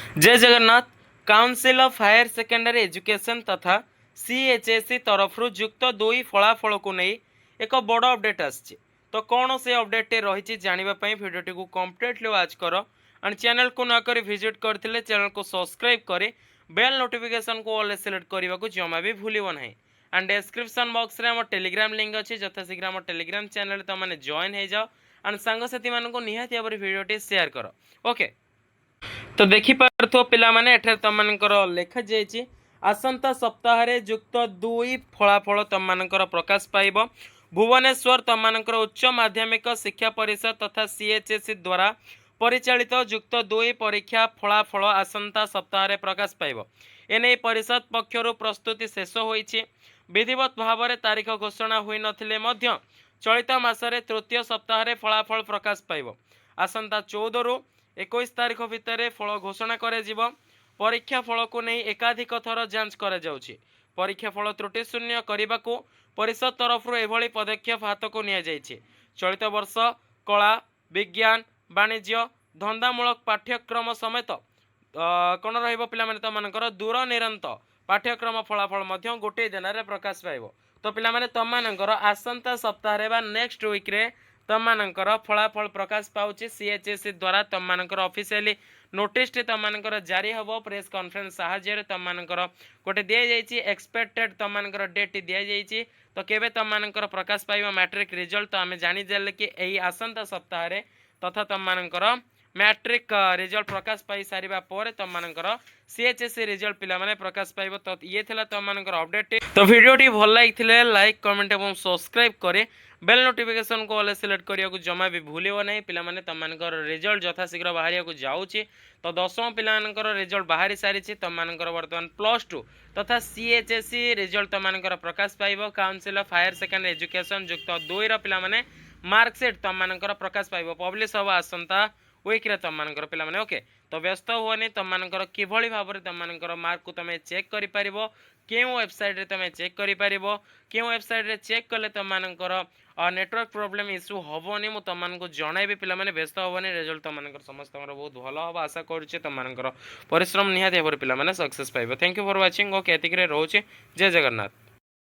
जय Jagannath. Council of higher secondary education तथा CHSC तरफ युक्त 2 फलाफल को नहीं एक बड़ अपडेट आसी। तो कौन से अपडेट रही जानापी भिडियोटी को कंप्लीटली वाच कर एंड चैनल को नक विजिट करते चैनल को सब्सक्राइब कर बेल नोटिफिकेशन को ऑल सिलेक्ट करने को जमा भी भूलियो ना। एंड डिस्क्रिप्शन बॉक्स रे टेलीग्राम लिंक अच्छी यथाशीघ्र आम टेलीग्राम चैनल तुम मैंने जॉइन हो जाओ एंड सांगसाथी मानक निहाती भाव भिडियोटी शेयर कर। ओके, तो देखिपार पिला माने एठार तमनकर लेखा जाइए आसंता सप्ताह युक्त 2 फलाफल तमनकर प्रकाश पाइब। भुवनेश्वर तमनकर उच्च माध्यमिक शिक्षा परिषद तथा सीएचएससी द्वारा परिचालित युक्त 2 परीक्षा फलाफल आसंता सप्ताह प्रकाश पाइब। एने परिषद पक्षर प्रस्तुति शेष होइछि। विधिवत भाव में तारीख घोषणा हुई नथिले मध्य चलित मासरे तृतीय सप्ताह फलाफल प्रकाश पाइब। आसंता 14 रु 21 तारीख भितर फल घोषणा कर परीक्षा फल को नहीं एकाधिक थर जांच कर परीक्षा फल त्रुटि शून्य करने को परिषद तरफ एभली पदक्षेप हाथ को नि चलित वर्ष कला विज्ञान वाणिज्य धंदामूलक पाठ्यक्रम समेत कौन रहा दूर निरंत पाठ्यक्रम फलाफल गोटे दिन में प्रकाश पाइब। तो पिला तमर आसंता सप्ताह नेक्स्ट वीक रे तमनकर फलाफल प्रकाश पाउछि। सीएचएससी द्वारा तमनकर ऑफिशियली नोटिस तमनकर जारी हबो। प्रेस कॉन्फ्रेंस साहाय्य तमनकर गोटे दिया जाइछि एक्सपेक्टेड तमनकर डेट दिया जाइछि। तो केबे तमनकर प्रकाश पाइबा मैट्रिक रिजल्ट तो आमे जानि देले कि एही आसंता सप्ताह रे तथा तमनकर मैट्रिक रिजल्ट प्रकाश पाई सारिबा पर तमनकर सीएचएससी रिजल्ट पिला माने प्रकाश पाइबो। तो ये थिला तमनकर अपडेट। तो वीडियोटी भल लागिथिले लाइक कमेंट एवं सब्सक्राइब करे बेल नोटिफिकेशन को ऑल सिलेक्ट करिया को जमा भी भूलियो नहीं। पिला माने तमनकर रिजल्ट यथाशीघ्र बाहरिया को जाउछि। तो 10वीं पिलानकर रिजल्ट बाहरी सारी तमनकर वर्तमान +2 तथा सीएचएससी रिजल्ट तमनकर प्रकाश पाइबो। Council of higher secondary education युक्त 2 रा पिला माने मार्कशीट तमनकर प्रकाश पाइबो। पब्लिश हबो आसंता वीक्रे तमनकर पिला माने। ओके, तो व्यस्त हुअनि तमनकर किभଳି भाबरे तमनकर मार्क को तमे चेक करि परिबो केउ वेबसाइट रे तमे चेक करि परिबो केउ वेबसाइट रे चेक कले तमनकर नेटवर्क प्रॉब्लम इश्यू हबोनी मु तमनको जणाइबे। पिला माने व्यस्त हबोनी रिजल्ट तमनकर समस्त हमर बहुत भलो हबो आशा करूचे तमनकर परिश्रम निहाते भाबरे पिला माने सक्सेस पाइबो। Thank you for watching. Okay, एतिकरे रहउचे। जय जगन्नाथ।